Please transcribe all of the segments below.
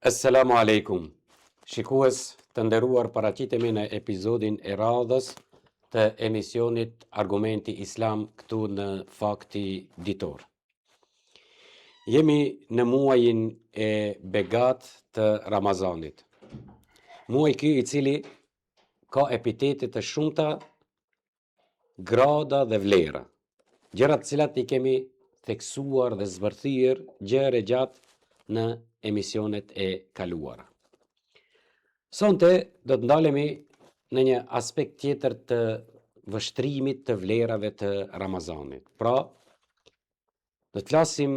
Assalamu alaikum. Shikues të nderuar, paraqitemi në episodin e radhës të emisionit Argumenti Islam këtu në Fakti Ditor. Jemi në muajin e begat të Ramazanit. Muaj ky i cili ka epitete të shumta, grada dhe vlera, gjëra të cilat i kemi theksuar dhe zbërthyer gjëre gjatë në emisionet e kaluara. Sonte do të ndalemi në një aspekt tjetër të vështrimit të vlerave të Ramazanit. Pra, do të flasim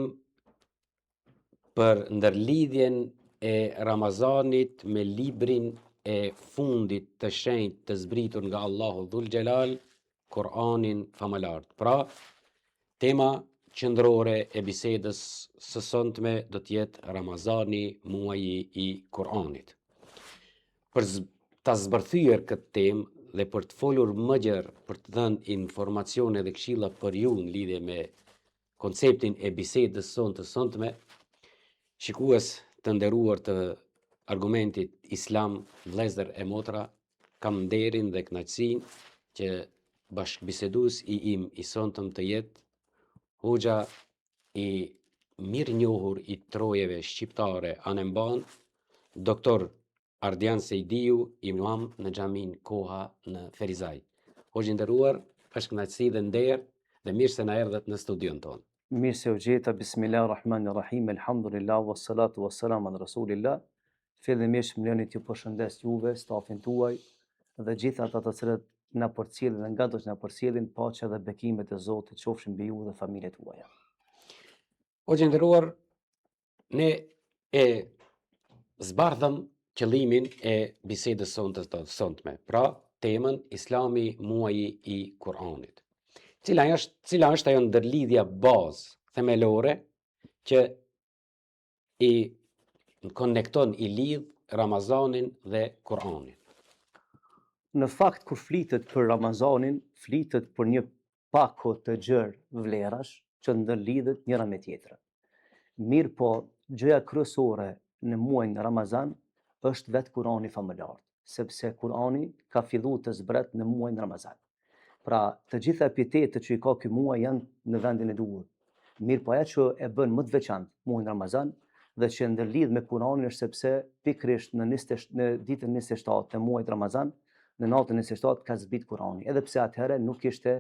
për ndërlidhjen e Ramazanit me librin e fundit të shenjtë të zbritur nga Allahu Dhul Xhelal, Kur'anin famëlart. Pra, tema qendrore e bisedës së sotme do të jetë Ramazani, muaji i Kur'anit. Për ta zbërthyer këtë temë dhe për të folur më gjerë, për të dhënë informacione dhe këshilla për ju në lidhje me konceptin e bisedës sonë të sotme, shikues të nderuar të Argumentit Islam, vëllezër e motra, kam nderin dhe kënaqësinë që bashkëbisedues i im i sonëm të jetë hoxha i mirënjohur i trojeve shqiptare anemban, doktor Ardian Sejdiu, imam në xhamin Koha në Ferizaj. Hoxhë nderuar, është kënaqësi dhe nder dhe mirë se na erdhët në studion tonë. Mirë se u gjeta, bismillahirrahmanirrahim, elhamdulillah, wassalatu wassalamu ala rasulillah. Fillimisht më lëni t'ju përshëndes juve, stafin tuaj dhe gjithë ata të cilët na përcjellin dhe nga do që na përcjellin, paqja dhe bekimet e Zotit qofshin mbi ju dhe familjet tuaja. Hoxhë nderuar, ne e zbardhëm qëllimin e bisedës sonë të sotme, pra temën Islami, muaji i Kur'anit. Cila është ajo ndërlidhja bazë themelore që i konekton, i lidh Ramazanin dhe Kur'anin? Në fakt, kur flitet për Ramazanin, flitet për një pako të gjerë vlerash që ndërlidhet njëra me tjetrën. Mirë po, gjëja kryesore në muajin Ramazan është vetë Kur'ani famëlar, sepse Kur'ani ka filluar të zbret në muajin Ramazan. Pra, të gjitha epitetet që i ka ky muaj janë në vendin e duhur. Mirë po, ajo që e bën më të veçantë muajin Ramazan dhe që ndërlidh me Kur'anin është sepse pikërisht në ditën 27 të muajit Ramazan, në natën 27 ka zbrit Kur'ani, edhe pse atëherë nuk ishte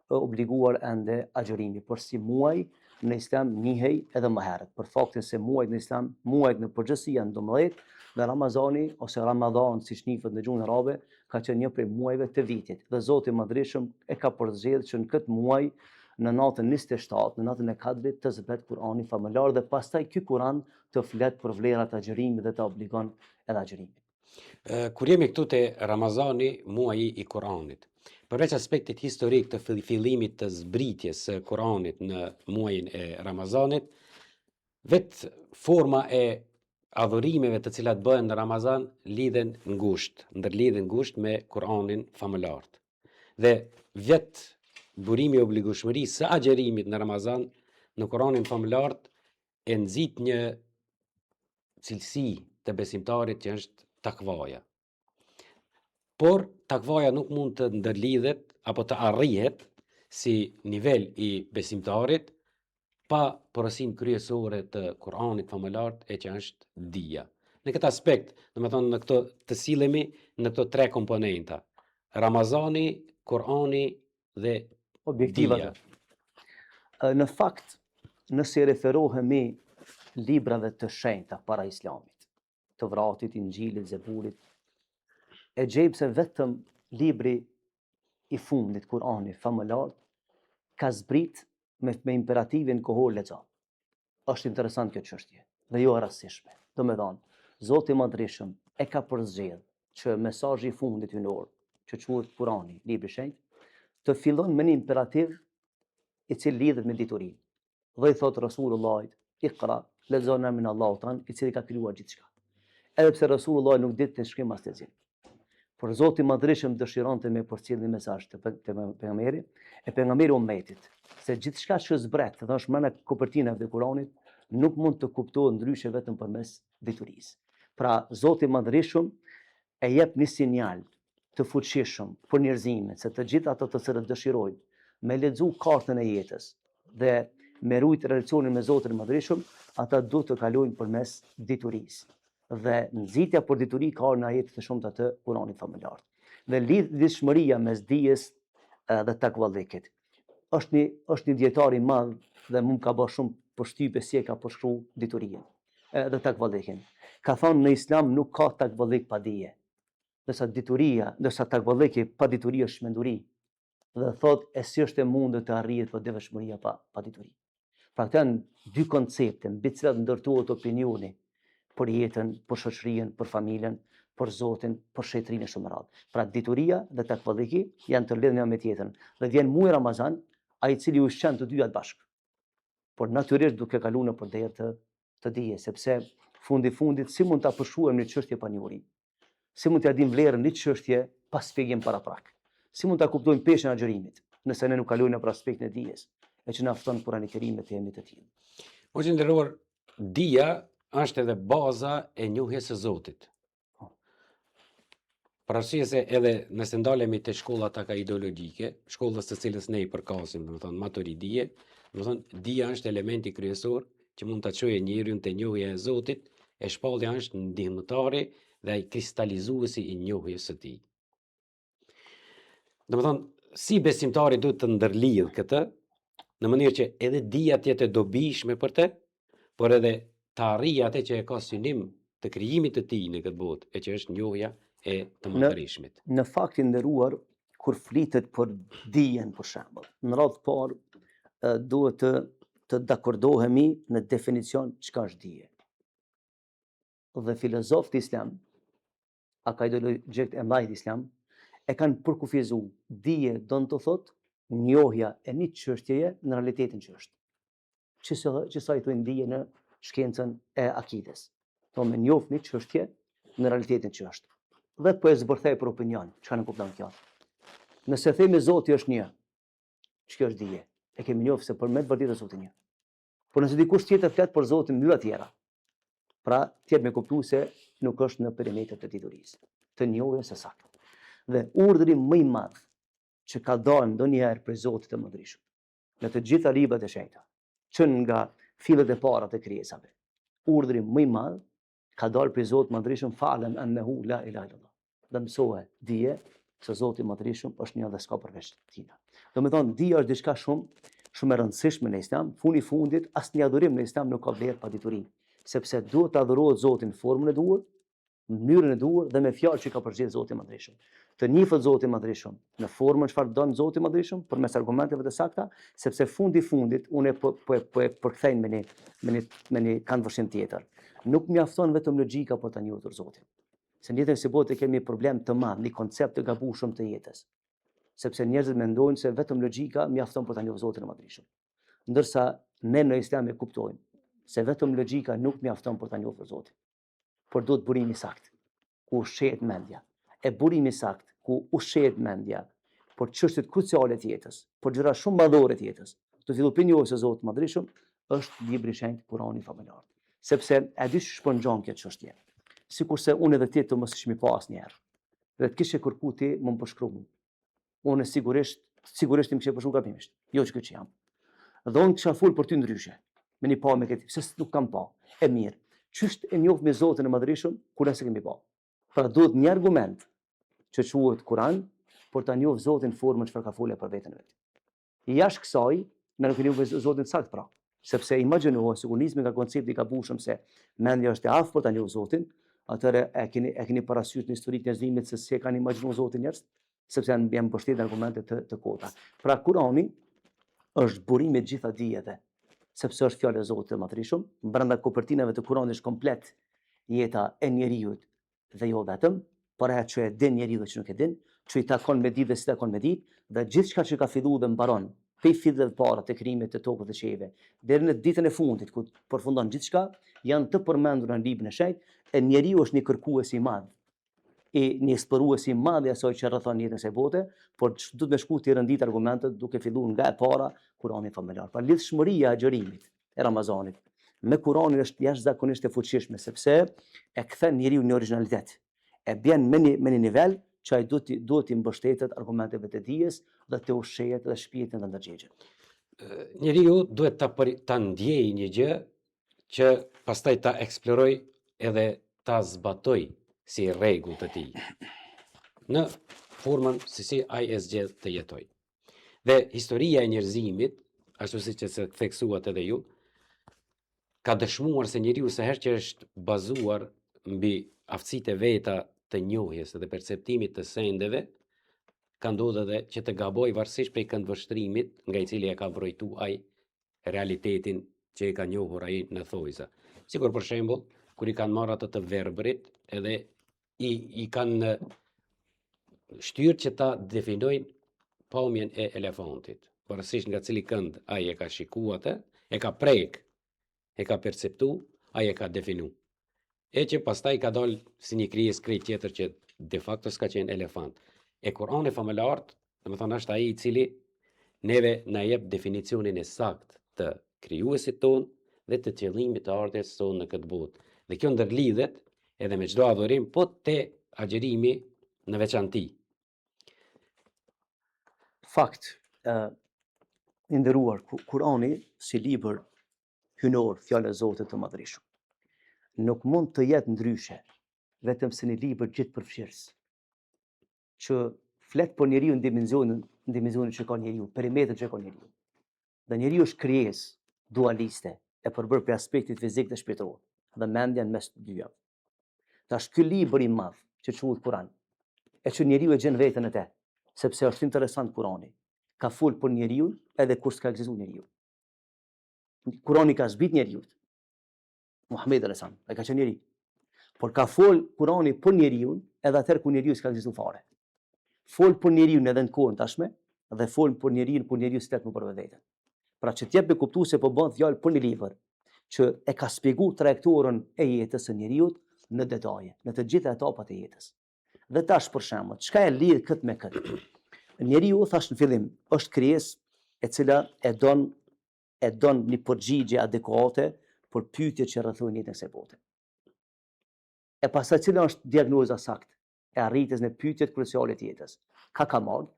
obliguar ende agjërimi, por si muaj në Islam njihej edhe më herët, për faktin se muajt në Islam, muajt në përgjithësi janë 12, dhe Ramazani ose Ramadan, siç njihet në gjuhën arabe, ka qenë një prej muajve të vitit. Dhe Zoti i Madhërisht e ka përzgjedhur që në këtë muaj, në natën 27, në natën e Kadrit, të zbret Kur'ani famëlar dhe pastaj ky Kur'an të flet për vlerat e agjërimit dhe të obligon edhe agjërimin. Kur jemi këtu te Ramazani, muaji i Kur'anit, përveç aspektit historik të fillimit të zbritjes së Kur'anit në muajin e Ramazanit, vetë forma e adhurimeve të cilat bëhen në Ramazan ndërlidhen ngushtë me Kur'anin famëlart. Dhe vetë burimi i obligueshmërisë së agjërimit në Ramazan në Kur'anin famëlart e nxit një cilësi të besimtarit që është takvaja. Por takvaja nuk mund të ndërlidhet apo të arrihet si nivel i besimtarit pa porosin kryesore të Kur'anit famëlart e që është dija. Në këtë aspekt, domethënë në këto të sillemi në këto tre komponenta: Ramazani, Kur'ani dhe objektiva. Në fakt, nëse referohemi librave të shenjta para Islamit, të Vratit, Injilit, Zeburit, e gjejmë se vetëm libri i fundit, Kur'ani famëlar, ka zbrit me imperativin kohor lexo. Është interesant kjo çështje dhe jo e rastishme. Domethënë, Zoti i Madhërisht e ka përzgjedhur që mesazhi i fundit hynor, që quhet Kur'ani, libri i shenjtë, të fillon me një imperativ i cili lidhet me diturinë. Dhe i thot Rasulullahit, Iqra, lexo në emrin e Allahut, i cili ka krijuar gjithçka. Edhe pse Rasulullahi nuk ditë të shkrim as të lexojë. Por Zoti i Madhërisht dëshironte me përcjell një mesazh të pejgamberit e pejgamberi ummetit, se gjithçka që zbret, dhe është mëna kopertina e Kuranit, nuk mund të kuptohet ndryshe vetëm përmes diturisë. Pra, Zoti Madhërisht e jep një sinjal të fuqishëm për njerëzimin, se të gjithë ato të cilët dëshirojnë me lexu kartën e jetës dhe me rujt relacionin me Zotin Madhërisht, ata duhet të kalojnë përmes diturisë. Dhe nxitja për dituri ka në ajete të shumta të Kuranit familjar. Dhe lidhshmëria mes dijes dhe takvallikit. Është një dietar i madh dhe më ka bërë shumë përshtypje si e ka përshkruar diturinë dhe takvallikin. Ka thonë në Islam nuk ka takvallik pa dije. Ndërsa takvalliki pa dituri është shmenduri. Dhe thot e si është e mundur të arrihet për devshmëria pa dituri. Pra këto janë dy koncepte mbi të cilat ndërtohet opinioni për jetën, për shoqërinë, për familjen, për Zotin, për shetërinë e shumë radhë. Pra dituria dhe takvalliki janë të lidhur me tjetrën. Dhe vjen muaji Ramazan, ai i cili ushqen të dyja bashkë. Por natyrisht duke kaluar nëpër derë të dije, sepse fundit si mund ta përshkruajmë një çështje pa njohuri? Si mund t'ia dim vlerën një çështje pa shpjegim paraprak? Si mund ta kuptojmë peshën e agjërimit, nëse ne nuk kalojmë nëpër aspektin e dijes, e që na fton Kurani i Kerim të jemi të tillë. Hoxha i nderuar, dija është edhe baza e njohjes së Zotit. Për arsye se edhe nëse ndalemi te shkollat ideologjike, shkollës të cilës ne i përkasim, domethënë maturidije, domethënë dija është elementi kryesor që mund ta çojë njeriu te njohja e Zotit, e shpallja është ndihmëtari dhe ai kristalizuesi i njohjes së tij. Domethënë, si besimtari duhet të ndërlidh këtë në mënyrë që edhe dija të jetë e dobishme për të, por edhe të arrijë atë që e ka synim të krijimit të tij në këtë botë, e që është njohja e të Madhërisht. Në faktin nderuar, kur flitet për dijen për shembull, në radhë parë duhet të dakordohemi në definicion çka është dije. Dhe filozofët islam, ideologjikët e mëdhenj islam, e kanë përkufizuar dije do të thotë njohja e një çështjeje në realitetin që është. Që sa i thonë dije në shkencën e akides. Do me njoh një çështje në realitetin që është. Dhe po e zbërthej për opinion, çka nuk kupton kjo. Nëse themi Zoti është një, ç'kjo është dije? E kemi njohur se për me të vërtetë Zoti një. Por nëse dikush tjetër flet për Zotin mënyra tjera, pra tjetër me kuptu se nuk është në perimetër të diturisë, të njohjes së saktë. Dhe urdhri më i madh që ka dhënë ndonjëherë për Zotit të Madhërisht, në të gjitha librat e shenjta, që nga fillet e para të krijesave, urdhri më i madh ka dalë për Zotin të Madhërisht, fa'lam annahu la ilaha illallah. Dhe mësohe dije se Zoti i Madhërisht është një dhe s'ka përveç tij. Domethënë dija është diçka shumë e rëndësishme në Islam. Fundit asnjë adhurim në Islam nuk ka vlerë pa dituri, sepse duhet të adhurohet Zoti në formën e duhur, në mënyrën e duhur dhe me fjalë që ka përgjigj Zoti i Madhërisht. Të njihet Zoti i Madhërisht në formën çfarë don Zoti i Madhërisht përmes argumenteve të sakta, sepse fundit unë po e përkthej me një këndvështrim tjetër. Nuk mjafton vetëm logjika për ta njohur Zotin. Se në jetën si botë kemi problem të madh, një koncept të gabuar të jetës. Sepse njerëzit mendojnë se vetëm logjika mjafton për ta njohur Zotin e Madhërisht. Ndërsa ne në Islam e kuptojmë se vetëm logjika nuk mjafton për ta njohur Zotin. Por duhet burimi i saktë, ku ushqehet mendja. E burimi i saktë, ku ushqehet mendja për çështjet kruciale të jetës, për gjëra shumë madhore të jetës. Të fillu për njohjes së Zotit të Madhërisht është libri i shenjtë Kurani familjar. Sepse e di ç'shpon gjon kjo çështje. Sikurse unë edhe ti të mos ishmi pa asnjëherë. Dhe të kishe kërku ti më përshkruaj. Unë sigurisht më kishe përshkruar gabimisht. Jo që që jam. Dhe unë kisha fol për ty ndryshe. Me një pa me këtë, se nuk kam pa. E mirë. Ç'është e njoh me Zotin e Madhërisht kur as e kemi pa. Pra duhet një argument që quhet Kur'an për ta njohur Zotin në formën çfarë ka folë për veten e vet. Jashtë kësaj, ne nuk e njohim Zotin saktë pra, sepse imagjinohu sigurisht nga koncepti i gabuar se mendja është e aftë për ta njohur Zotin, atëre e keni parasysh në historikën e njerëzimit se si e kanë imagjinuar Zotin njerëz, sepse janë mbështetur argumente të kota. Pra Kurani është burimi i gjitha dijeve, sepse është fjala e Zotit të Madhërisht, brenda kopertinave të Kuranit është komplet jeta e njeriu dhe jo vetëm, por ajo që e din njeriu dhe që nuk e din, që i takon me ditë dhe si takon me ditë, dhe gjithçka që ka filluar dhe mbaron, pej fillit të para të krijimit të tokës dhe qiellit, deri në ditën e fundit ku përfundon gjithçka, janë të përmendur në librin e shenjtë, e njeriu është një kërkues i madh, një eksplorues i madh i asaj që rrethon jetën e bote, por duhet me shku të rëndit argumentet duke filluar nga e para Kurani familjar. Pra lidhshmëria e xhirimit e Ramazanit me Kur'anin është jashtëzakonisht e fuqishme, sepse e kthen njeriu në origjinalitet. E bjen me një nivel që ai duhet i mbështetet argumenteve të dijes dhe të ushqehet dhe shpirtin dhe ndërgjegjet. Njeriu duhet ta ndjejë një gjë që pastaj ta eksploroj edhe ta zbatoj si rregull të tij në formën si ai e zgjedh të jetoj. Dhe historia e njerëzimit, ashtu siç e theksuat edhe ju, ka dëshmuar se njeriu sa herë që është bazuar mbi aftësitë e veta të njohjes dhe perceptimit të sendeve, ka ndodhur edhe që të gaboj varësisht prej këndvështrimit nga i cili e ka vrojtu ai realitetin që e ka njohur ai në thojza. Sikur për shembull, kur i kanë marrë atë të verbrit edhe i kanë shtyrë që ta definojnë pamjen e elefantit. Varësisht nga cili kënd ai e ka shikuar atë, e ka prek, e ka perceptu, ai e ka definu. E që pastaj ka dalë si një krijesë krejt tjetër që de facto s'ka qenë elefant. E Kur'ani famëlart, domethënë është ai i cili neve na jep definicionin e saktë të krijuesit ton dhe të qëllimit të ardhes son në këtë botë. Dhe kjo ndërlidhet edhe me çdo adhurim, po te agjerimi në veçanti. Fakt, i nderuar, Kur'ani si libër hynor, fjalë e Zotit të Madhërisht, nuk mund të jetë ndryshe vetëm se një libër gjithëpërfshirës që flet për njeriu në dimensionin që ka njeriu, perimetrin që ka njeriu. Dhe njeriu është krijesë dualiste e përbërë për aspektit fizik dhe shpirtëror, dhe mendja në mes të dyja. Tash ky libër i madh që quhet Kur'an, e që njeriu e gjen veten e te, sepse është interesant Kur'ani. Ka fol për njeriu edhe kur s'ka ekzistuar njeriu. Kur'ani ka zbrit njeriu. Muhamedi sallallahu alaihi wasallam ai ka qenë njeri. Por ka fol Kur'ani për njeriu edhe atëherë kur njeriu s'ka ekzistuar fare. Fol për njeriu edhe në kohën tashme dhe fol për njeriu s'tet më për vetë. Pra që t'jep me kuptues se po bën fjalë për një libër që e ka shpjeguar trajektorën e jetës së njeriu në detaje, në të gjitha etapat e jetës. Dhe tash për shembull, çka e lidh këtë me këtë? Njeriu, thash në fillim, është krijesë e cila e don një përgjigje adekuate për pyetjet që rrethojnë jetën e kësaj bote. E pastaj cila është diagnoza saktë e arritjes në pyetjet kruciale të jetës? Ka marrë?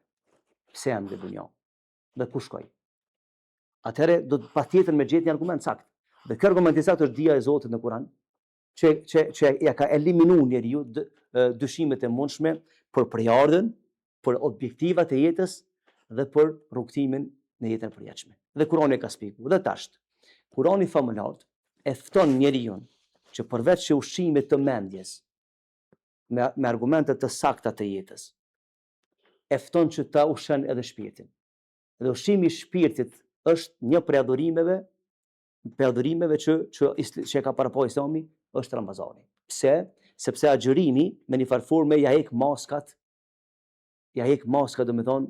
Pse jam në dunjë? Dhe ku shkoj? Atëherë do të patjetër me gjetë një argument sakt. Dhe ky argument i saktë është dija e Zotit në Kur'an, që ja ka eliminuar njeriu dyshimet e mundshme për përjardhjen, për objektivat e jetës dhe për rrugtimin në jetën e përjetshme. Dhe Kur'ani ka shpjeguar. Dhe tash, Kur'ani famëlart e fton njeriu që përveç që ushqimit të mendjes me argumente të sakta të jetës, e fton që ta ushqen edhe shpirtin. Dhe ushqimi i shpirtit është një prej adhurimeve që ka parapoj Islami, është Ramazani. Pse? Sepse agjërimi me një farë forme ja hek maskat, domethënë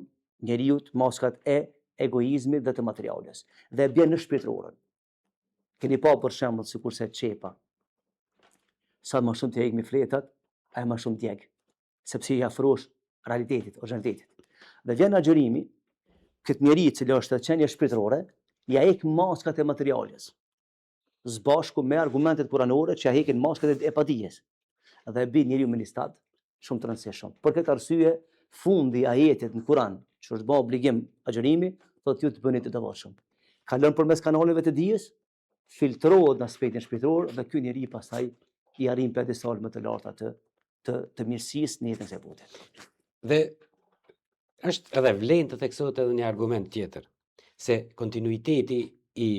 njeriu, maskat e egoizmit dhe të materiales. Dhe bjen në shpirtërorën. Keni pa për shembull sikurse çepa. Sa më shumë të heq me fletat, ai më shumë djeg, sepse i afrosh realitetit, origjinalitetit. Dhe vjen agjërimi, këtë njeri i cili është qenie shpirtërore, ja hek maskat e materiales, zbashku me argumentet kuranore që ja hekin maskat e padijes. Dhe bën njeriu me një stad shumë të rëndësishëm. Për këtë arsye, fundi i ajetit në Kur'an, që është bë obligim agjërimi, thotë ju të bëni të devotshëm. Kalon përmes kanaleve të dijes, filtrohet në aspektin shpirtëror dhe ky njeri pastaj i arrin pedestal më të larta të mirësisë në jetën e bote. Dhe është edhe vlen të theksohet edhe një argument tjetër, se kontinuiteti i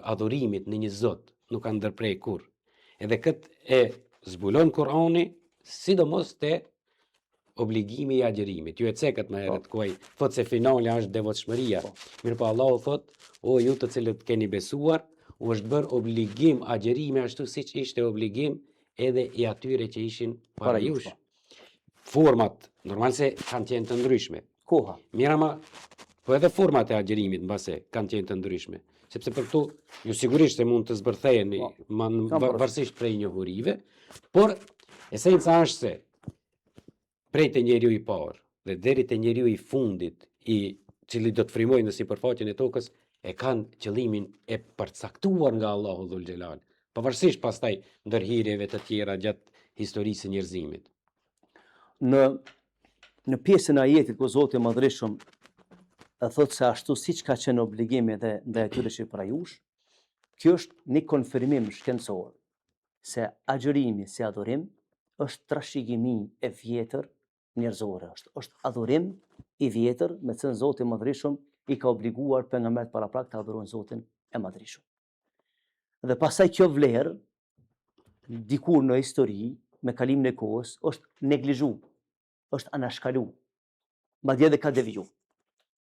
adhurimit në një Zot nuk ka ndërprej kurrë. Edhe këtë e zbulon Kur'ani, sidomos te obligimi i agjërimit. Ju e cekët më herët ku ai thotë se finale është devotshmëria. Mirpo Allahu thotë, o ju të cilët keni besuar, u është bërë obligim agjërimi ashtu siç ishte obligim edhe i atyre që ishin para jush. Format, normal se kanë qenë të ndryshme. Koha. Mira ma, po edhe format e agjërimit mbase kanë qenë të ndryshme. Sepse për këtu, ju sigurisht se mund të zbërthejeni varësisht prej njohurive, por esenca është se prej të njeriu i parë dhe deri te njeriu i fundit, i cili do të frymojë në sipërfaqen e tokës, e kanë qëllimin e përcaktuar nga Allahu Dhul Gjelal, pavarësisht pastaj ndërhirjeve të tjera gjatë historisë së njerëzimit. Në pjesën e ajetit ku Zoti i Madhërisht e thotë se ashtu siç ka qenë obligimi dhe ndaj atyre që para jush, kjo është një konfirmim shkencor se agjërimi si adhurim është trashëgimi e vjetër njerëzore, është adhurim i vjetër me cilën Zoti i Madhërisht i ka obliguar pejgamberët paraprak të adhurojnë Zotin e Madhërisht. Dhe pastaj kjo vlerë dikur në histori me kalimin e kohës është neglizhu, është anashkalu, madje edhe ka deviju.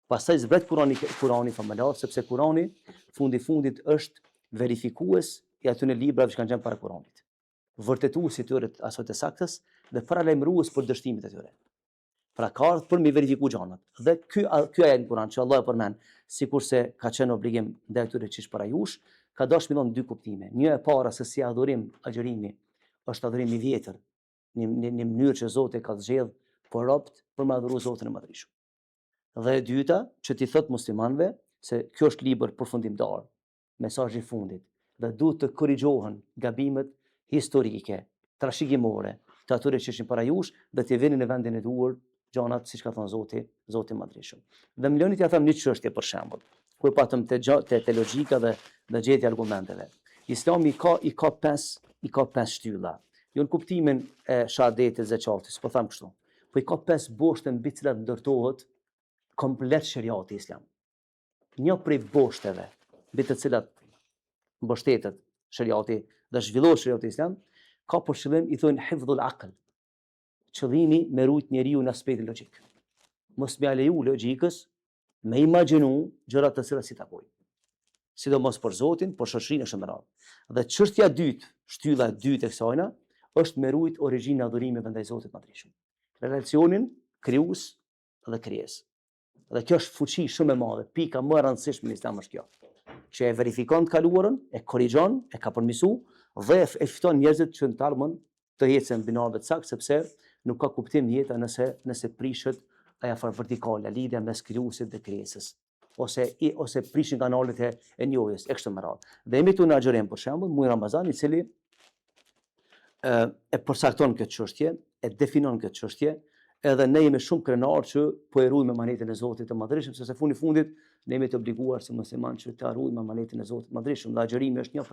Pastaj zbret Kurani famëlar, sepse Kurani fundit është verifikues i atyre librave që kanë qenë para Kuranit, vërtetuesi i tyre asoj të saktës dhe paralajmërues për dështimet e tyre. Pra ka ardhur për mi verifiku gjanat. Dhe ky ajet në Kuran që Allah e përmend, sikurse ka qenë obligim ndaj atyre që para jush, ka dashur me dhënë dy kuptime. Një e para se si adhurim, agjërimi është adhurim i vjetër, në mënyrë që Zoti ka zgjedhur për robt për me adhuru Zotin e Madhërisht. Dhe e dyta, që ti thot muslimanëve se kjo është libër përfundimtar, mesazhi i fundit, dhe duhet të korrigjohen gabimet historike, trashëgimore të atyre që ishin para jush dhe të vinin në vendin e duhur gjanat siç ka thënë Zoti i Madhërisht. Dhe më lëni t'ja them një çështje për shembull, kur patëm te logjika dhe gjetja argumenteve. Islami i ka pesë shtylla. Jo në kuptimin e shahadetit zeqatit, po them kështu. Po i ka 5 boshte mbi të cilat ndërtohet komplet shariati islam. Një prej boshteve mbi të cilat mbështetet shariati dhe zhvillohet shariati islam ka për qëllim i thonë hifdhul aql. Qëllimi me rujt njeriu në aspektin logjik. Mos me leju logjikës me imagjinu gjërat të cilat si takojnë. Sidomos për Zotin, për shoqërinë e shëndërave. Dhe çështja e dytë, shtylla e dytë e kësajna, është me rujt origjinën e adhurimeve ndaj Zotit Madhërisht. Relacionin krijues dhe krijesë. Dhe kjo është fuqi shumë e madhe. Pika më e rëndësishme në Islam është kjo, që e verifikon të kaluarën, e korrigjon, e ka përmirësu dhe e fiton njerëzit që në të ardhmen të ecën binarëve të saktë, sepse nuk ka kuptim jeta nëse prishet ajo afër vertikale, lidhja mes krijuesit dhe krijesës, ose prishin kanalet e njohjes e kështu me radhë. Dhe jemi këtu në agjërim për shembull, muaj Ramazan, i cili e përcakton këtë çështje, e definon këtë çështje, edhe ne jemi shumë krenar që po e ruajmë emanetin e Zotit të Madhërisht, sepse fundit ne jemi të obliguar si musliman që të ruajmë emanetin e Zotit të Madhërisht. Dhe agjërimi është një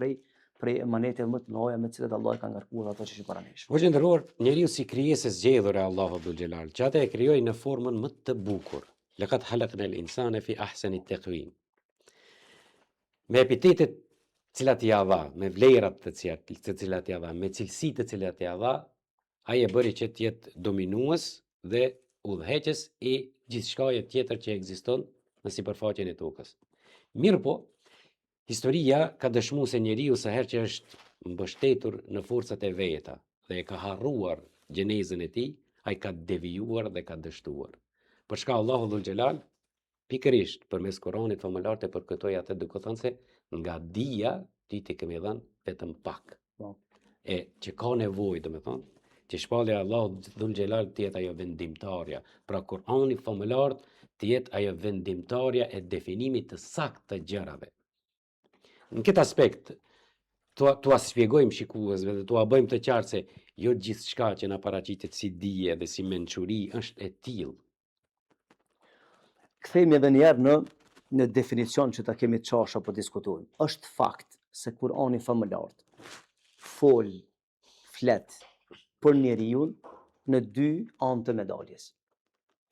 prej emaneteve më të mëdha me të cilat Allah ka ngarkuar ato që para nesh. Vëllai nderuar, njeriu si krijesë zgjedhur e Allahut Dhul Gjelal, që atë e krijoi në formën më të bukur. Laqad halaqna al-insana fi ahsani taqwim. Me epitetet cilat ja dha, me vlerat të cilat ja dha, me cilësitë të cilat ja dha, ai e bëri që të jetë dominues dhe udhëheqës i gjithçkaje tjetër që ekziston në sipërfaqen e tokës. Mirë po, historia ka dëshmuar se njeriu sa herë që është mbështetur në forcat e veta dhe e ka harruar gjenezën e tij, ai ka devijuar dhe ka dështuar. Për shka Allahu Dhul Gjelal, pikërisht përmes Kuranit famëlar të përkëtoi atë duke thënë se nga dija ti të kemi dhënë vetëm pak. E që ka nevojë, domethënë, që shpallja Allahu Dhul Gjelal të jetë ajo vendimtarja. Pra Kurani famëlar të jetë ajo vendimtarja e definimit të saktë të gjërave. Në këtë aspekt, tua shpjegojmë shikuesve dhe tua bëjmë të qartë se jo gjithçka që na paraqitet si dije dhe si mençuri është e tillë. Kthehemi edhe një herë në definicion që ta kemi të çarshë apo diskutojmë. Është fakt se Kurani famëlar flet për njeriu në dy anë të medaljes.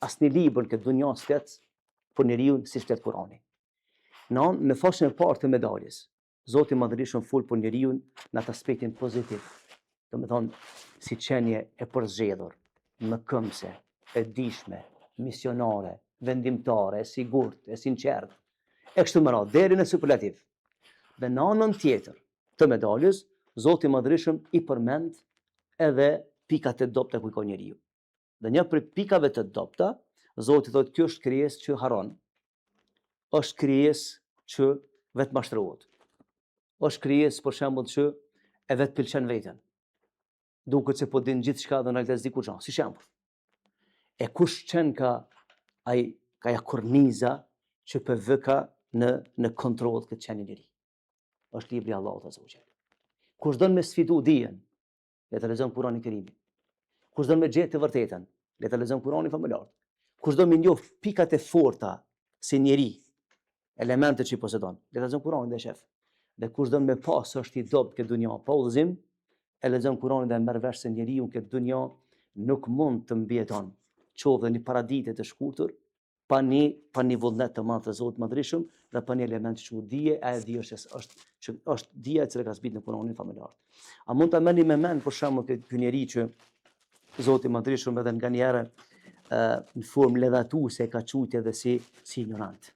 Asnjë libër këtë dunjë flet për njeriu si flet Kurani. Në faqen e parë të medaljes, Zoti i Madhërisht fol për njeriu në atë aspektin pozitiv. Domethënë si qenie e përzgjedhur, mëkëmse, e dijshme, misionare, vendimtare, e sigurt, e sinqert, e kështu me radhë, deri në superlativ. Dhe në anën tjetër të medaljes, Zoti i Madhërisht i përmend edhe pikat e dobta ku ka njeriu. Dhe një prej pikave të dobta, Zoti thotë kjo është krijesë që harron. Është krijesë që vetë mashtrohet. Është krijesë për shembull që e vetë pëlqen veten. Duket se po din gjithçka dhe në realitet diku xhan, si shembull. E kush qen ka ja korniza që për vëka në kontroll këtë qenë njëri. Është libri i Allahut azza wa jall. Kush don me sfidu dijen, le të lexon Kur'anin e Kerimin. Kush don me gjetë të vërtetën, le të lexon Kur'anin famuljar. Kush do me njoh pikat e forta si njeri, elementet që i posedon, le të lexon Kur'anin dhe shef. Dhe kush don me pas është i dobët këtë dunja pa udhëzim, e lexon Kur'anin dhe merr vesh se njeriu këtë dunja nuk mund të mbijeton, qoftë në paraditë të shkurtër, pa një vullnet të madh të Zotit Madhreshëm dhe pa një element që dije, e dije është dija e cila ka zbritur në Kur'anin famuljar. A mund ta merrni me mend për shembull ky njeri që Zoti Madhreshëm edhe nganjëherë në formë ledhatuese ka quajtur edhe si ignorant.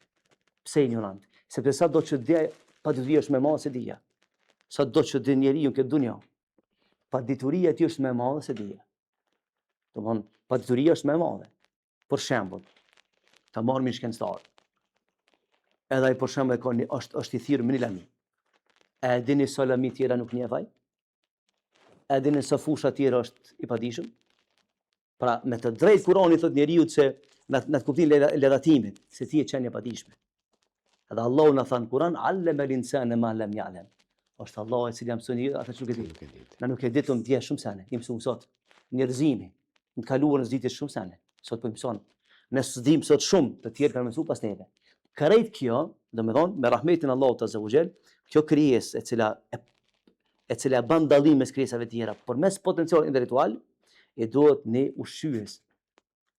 Pse ignorant? Sepse sa do që dia pa dituri është më e madhe se dija. Sa do që di njeriu këtë dunja, pa dituria ti është më e madhe se dija. Domthon, pa dituria është më e madhe. Për shembull, ta marrim një shkencëtar. Edhe ai për shembull është i thirrur me një lami. E dini sa lami tjera nuk njeh ai? E dini sa fusha tjera është i padijshëm? Pra, me të drejtë Kurani thot njeriu se në kuptimin e ledhatimit, se ti je qenë e padijshme. Edhe Allahu na thon Kur'an, "Allama al-insana ma lam ya'lam." Është Allahu i cili mëson njeriu atë që nuk e di. Na nuk e ditëm dia shumë sene, i mësuam sot. Njerëzimi, në kaluarën e ditës shumë sene. Sot po mëson. Ne s'dim sot shumë, të tjerë kanë mësuar pas neve. Krejt kjo, domethënë me rahmetin e Allahut azza wa jall, kjo krijesë e cila bën dallim mes krijesave të tjera, përmes potencialit intelektual, e duhet një ushqyes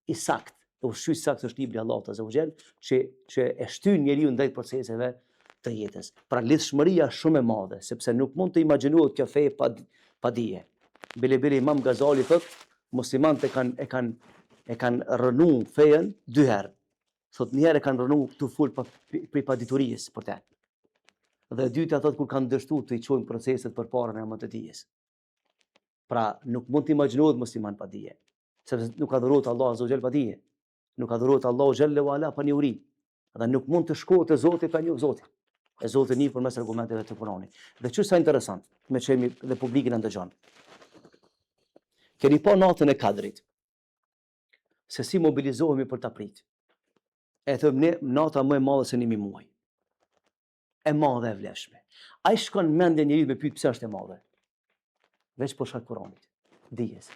i sakt. Ushqyesi i sakt është libri i Allahut azza wa jall, që e shtyn njeriu ndaj proceseve të jetës. Pra lidhshmëria është shumë e madhe, sepse nuk mund të imagjinohet kjo fe pa dije. Bile Imam Gazali thot, muslimanët e kanë rënu fejen dy herë. Thot një herë e kanë rënu të ful për paditurisë për te. Dhe e dyta thot kur kanë dështuar të i çojnë proceset përpara në emër të dijes. Pra nuk mund të imagjinohet musliman pa dije, sepse nuk adhurohet Allah azza wa jall pa dije. Nuk adhurohet Allahu xhalla wala pa njohuri. Dhe nuk mund të shkohet te Zoti pa njohur Zotin. E Zoti njeh përmes argumenteve të Kuranit. Dhe çu sa interesant, me çemi dhe publikun e ndëgjon. Keni pa natën e Kadrit. Se si mobilizohemi për ta prit. E thëm ne nata më e madhe se 1 muaj. E madhe e vlefshme. Ai shkon mendje njeriu me pyet pse është e madhe. Veç për shkak Kuranit, dijes.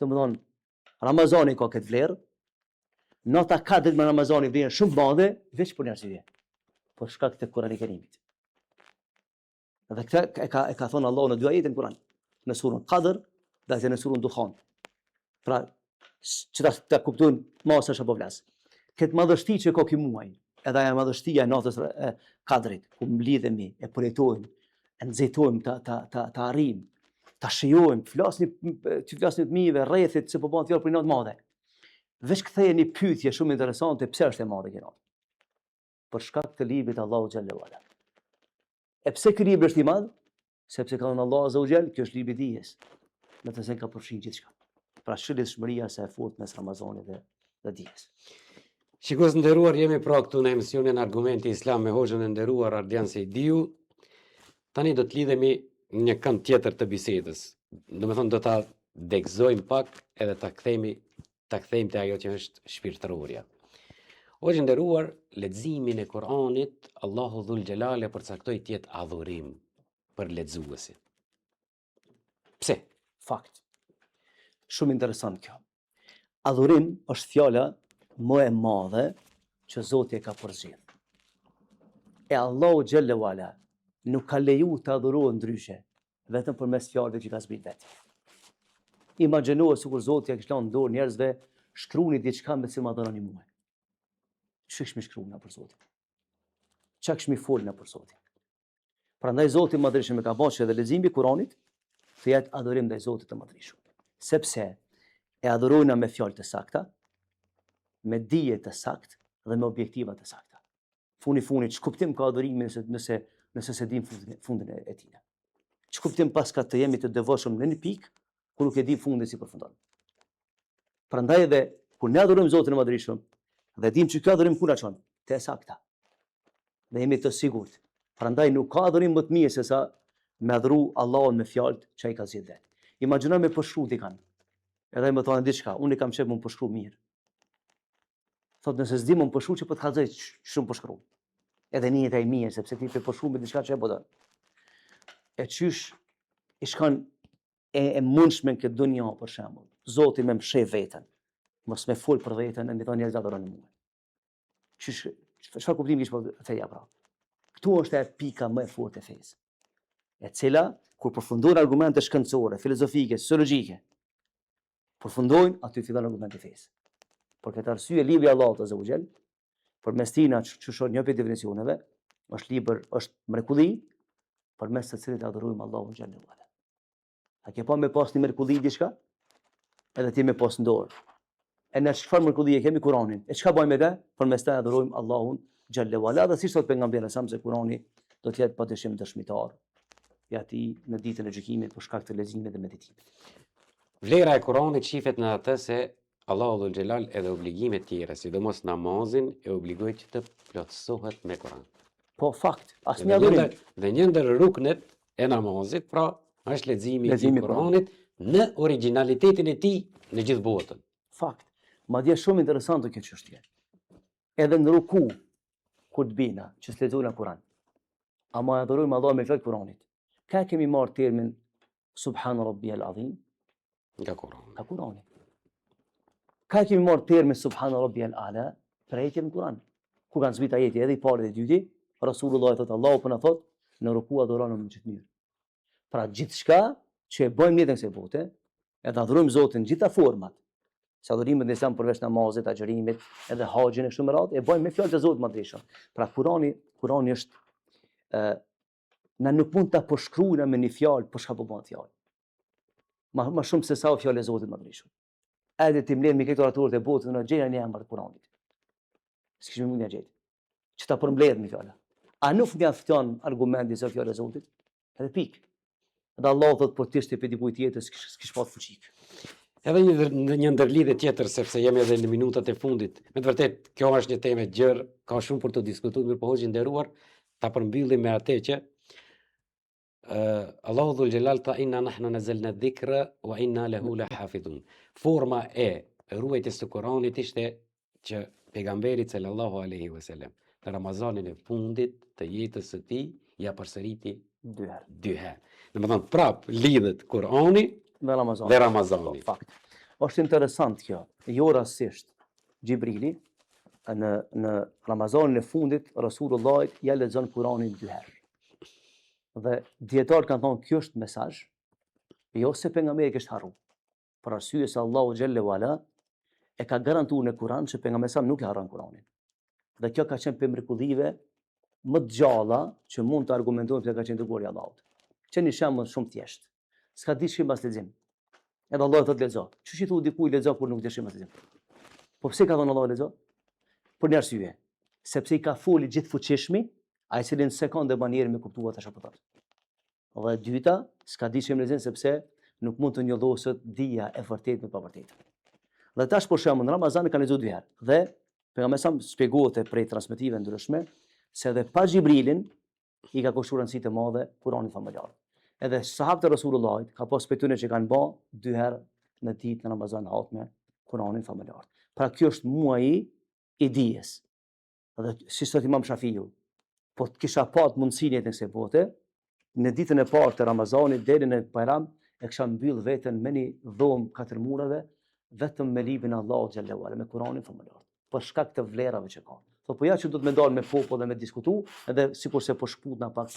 Domethënë, Ramazani ka këtë vlerë, nota Kadrit me Ramazani vjen shumë madhe, veç për një arsye. Për shkak të Kurani Kerimit. Dhe këtë e ka thonë Allahu në 2 ajete në Kur'an, në surën Qadr dhe në surën Dukhan. Pra, që ta kuptojnë masë apo vlas. Këtë madhështi që ka ky muaj, edhe ajo madhështia e natës e Kadrit, ku mblidhemi, e përjetojmë, e nxehtojmë, ta arrijmë, ta shijojmë, të flasni të mijëve rrethit se po bën fjalë për natë madhe. Veç kthehej një pyetje shumë interesante, pse është e madhe kjo natë? Për shkak të librit të Allahut xhalla wala. E pse ky libër është i madh? Sepse ka thënë Allahu azza wa jall, kjo është libri i dijes. Në të thënë ka përfshirë gjithçka. Pra shëlidhshmëria sa e fortë mes Ramazanit dhe dijes. Shikues të nderuar, jemi pra këtu në emisionin Argumenti Islam me hoxhën e nderuar Ardian Sejdiu. Tani do të lidhemi në një kënd tjetër të bisedës. Domethënë do ta degëzojmë pak edhe ta kthejmë te ajo që është shpirtërorja. Hoxhë nderuar, leximin e Kuranit, Allahu Dhul Xhelal e përcaktoi të jetë adhurim për lexuesin. Pse? Fakt. Shumë interesant kjo. Adhurim është fjala më e madhe që Zoti e ka përzgjedhur. E Allahu xhalla wala nuk ka leju të adhurohet ndryshe, vetëm përmes fjalëve që ka zbritur vetë. Imagjinohu sikur Zoti ja kishte lënë dorë njerëzve, shkruani diçka me si më adhuroni mua. Ç'është kishmi shkruar për Zotin? Ç'a kishmi folur për Zotin? Prandaj Zoti i Madhreshëm e ka bërë edhe leximi i Kuranit të jetë adhurim ndaj Zotit të Madhreshëm. Sepse e adhurojna me fjalë të sakta, me dije të saktë dhe me objektiva të sakta. Funit, ç'kuptim ka adhurimi nëse se dim fundin e tij. Ç'kuptim paska të jemi të devotshëm në një pikë ku nuk e di fundin si përfundon. Prandaj edhe kur ne adhurojmë Zotin e Madhreshëm dhe dim që ky adhurim ku na çon, te sakta. Dhe jemi të sigurt. Prandaj nuk ka adhurim më të mirë se sa me adhuru Allahun me fjalët që ai ka zgjedhur. Imagjino me përshkruaj dikan. Edhe më thonë diçka, unë kam shef më përshkruaj mirë. Thot nëse s'di më përshkruaj që po të kallzoj shumë përshkruaj. edhe një jetë e mirë, sepse ti pe shumë me diçka që e bëdon. E qysh i shkan e mundshme në këtë dunja, për shembull. Zoti me mshef veten, mos me fol për veten, e më thonë njerëz adoroni mua. Çfarë kuptimi kish po theja pra? Ktu është e pika më e fortë e fesë, e cila kur përfundon argumente shkencore, filozofike, sociologjike, përfundojnë aty fillon argumenti i fesë. Për këtë arsye libri i Allahut Azza wa Jall, përmes tina që shoh një prej definicioneve, është libër, është mrekulli përmes të cilit adhurojmë Allahun xhallahu ala. A ke pa me pas një mrekulli diçka? Edhe ti me pas në dorë. E në çfarë mrekullie kemi Kur'anin? E çka bëjmë me përmes të adhurojmë Allahun xhallahu ala, dhe si thot pejgamberi sa se Kur'ani do të jetë padyshim dëshmitar i atij në ditën e gjykimit për shkak të leximit dhe meditimit. Vlera e Kuranit shifet në atë se Allahu dhul Xhelal edhe obligimet tjera, sidomos namazin, e obligoi që të plotësohet me Kur'an. Po fakt, asnjë adhurim. Dhe një ndër ruknet e namazit, pra, është leximi i Kuranit në originalitetin e tij në gjithë botën. Fakt. Madje shumë interesante kjo çështje. Edhe në ruku, kur të bina, që s'lexojnë Kur'an, ama adhurojmë Allahun me fjalë Kur'anit. Ka kemi marrë termin Subhan Rabbiyal Azim Nga Kur'ani. Nga Kur'ani. Ka kemi marrë termin Subhan Rabbiyal Ala për ajetin në Kur'an. Ku kanë zbrit ajeti edhe i parë dhe i dyti, Rasulullah thotë Allahu po na thotë në ruku adhurojmë në gjithë mirë. Pra gjithçka që e bëjmë në këtë botë, edhe adhurojmë Zotin në gjitha format. Sa adhurimet në Islam përveç namazit, agjërimit, edhe haxhin e kështu me radhë, e bëjmë me fjalët e Zotit madhreshëm. Pra Kurani është na nuk mund ta përshkruajmë me një fjalë për çka po bën fjalë. Ma shumë se sa fjalë e Zotit madhreshëm. Edhe ti mbledh me këto autorët e botës në gjëra në emër të Kuranit. S'kishim mundja gjë. Që ta përmbledh me fjalë. A nuk mjafton argumenti se fjalë e Zotit? Edhe pikë. Dhe Allah thotë për të shtë për dikujt tjetër s'kish pas fuqi. Edhe një ndërlidhje tjetër, sepse jemi edhe në minutat e fundit. Me të vërtet, kjo është një temë e gjerë, ka shumë për të diskutuar, mirë po hoxhi nderuar, ta përmbyllim me atë që Allahu dhul Xhelal ta inna nahnu nazzalna dhikra wa inna lahu lahafidhun. Forma e ruajtjes së Kuranit ishte që pejgamberi sallallahu alaihi wasallam në Ramazanin e fundit të jetës së tij ja përsëriti dy herë. Domethënë prap lidhet Kurani me Ramazan. Dhe Ramazani. Fakt. Është interesant kjo. Jo rastisht Gjibrili në Ramazanin e fundit Rasulullah ja lexon Kuranin dy herë. Dhe dietarët kanë thonë kjo është mesazh, jo se pejgamberi kishte harruar. Për arsye se Allahu xhallahu ala e ka garantuar në Kur'an se pejgamberi nuk e harron Kur'anin. Dhe kjo ka qenë për mrekullive më të gjalla që mund të argumentojmë se ka qenë dërguari i Allahut. Që një shembull shumë thjesht. S'ka dishim pas lexim. Edhe Allah thotë lexo. Çuçi thu dikujt lexo kur nuk dishim pas lexim. Po pse ka thënë Allah lexo? Për një arsye. Sepse i ka foli gjithfuqishmi, ai cili në sekondë banierë me kuptuar tash apo thotë. Dhe e dyta, s'ka dishim lexim sepse nuk mund të njolloset dija e vërtetë me pavërtetë. Dhe tash për shembull në Ramazan kanë lexuar dy herë. Dhe pejgamberi sa shpjegohet prej transmetive ndryshme se edhe pa Xhibrilin i ka kushtuar rëndësi të madhe Kuranit familjar. Edhe sahabët e Rasulullahit ka pas petune që kanë bë dy herë në ditë në Ramazan hatme Kuranin familjar. Pra kjo është muaji i dijes. Dhe si sot Imam Shafiu, po të kisha pat mundësinë në kësaj bote, në ditën e parë të Ramazanit deri në Bajram e kisha mbyll veten me një dhomë 4 murave vetëm me librin e Allahut xhallahu ala, me Kuranin familjar. Për shkak të vlerave që ka. Po ja që do të më dalë me popull dhe me diskutu, edhe sikurse po shputna pak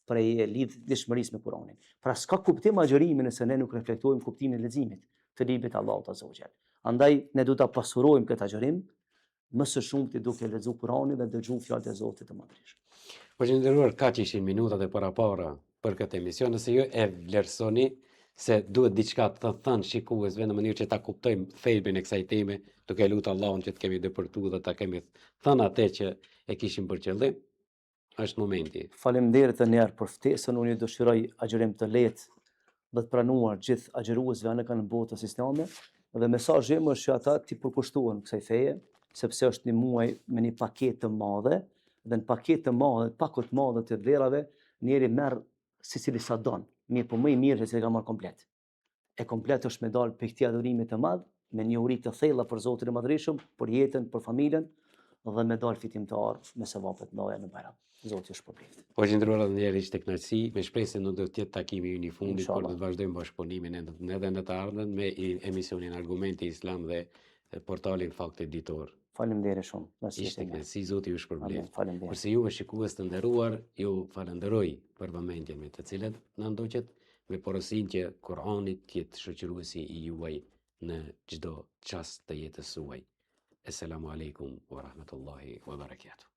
prej lidhshmërisë me Kuranin. Pra s'ka kuptim agjërimi nëse ne nuk reflektojmë kuptimin e leximit të librit të Allahut azza wa jall. Andaj ne duhet ta pasurojmë këtë agjërim më së shumti duke lexuar Kuranin dhe dëgjuar fjalët e Zotit të Madhërisht. Po që nderuar, kaq ishin minutat e parapara për këtë emision, nëse ju e vlerësoni se duhet diçka të thënë shikuesve në mënyrë që ta kuptojmë thelbin e kësaj teme, duke lutur Allahun që të kemi dëpërtuar dhe ta kemi thënë atë që e kishim për qëllim, është momenti. Faleminderit edhe një herë për ftesën, unë ju dëshiroj agjërim të lehtë dhe të pranuar gjithë agjëruesve anë kanë botës islame, dhe mesazhi im është që ata të përkushtohen kësaj feje, sepse është një muaj me një paketë të madhe, dhe në paketë të madhe, pakut të madhe të vlerave, njeri merr secili sa don. Mirë, po më i mirë se ka marrë komplet. E komplet është me dalë për këtij adhurimi të madh, me një uri të thella për Zotin e Madhërisëm, për jetën, për familjen, dhe me dalë fitimtar me sevapet ndaja në Bajram. Zoti ju shpërblet. Po që ndëruar dhe njerë ishte kënaqësi, me shpresë se nuk do të jetë takimi ynë i fundit, por do Inshallah. të vazhdojmë bashkëpunimin edhe në të ardhmen me emisionin Argumenti Islam dhe portalin Fakte Ditor. Faleminderit shumë. Ishte kënaqësi, Zoti ju shpërblet. Amin. Faleminderit. Kurse juve shikues të nderuar, ju falenderoj për vëmendjen me të cilët na ndoqët, me porosin që Kur'ani të jetë shoqëruesi i juaj në çdo çast të jetës suaj. Assalamu alaikum wa rahmatullahi wa barakatuh.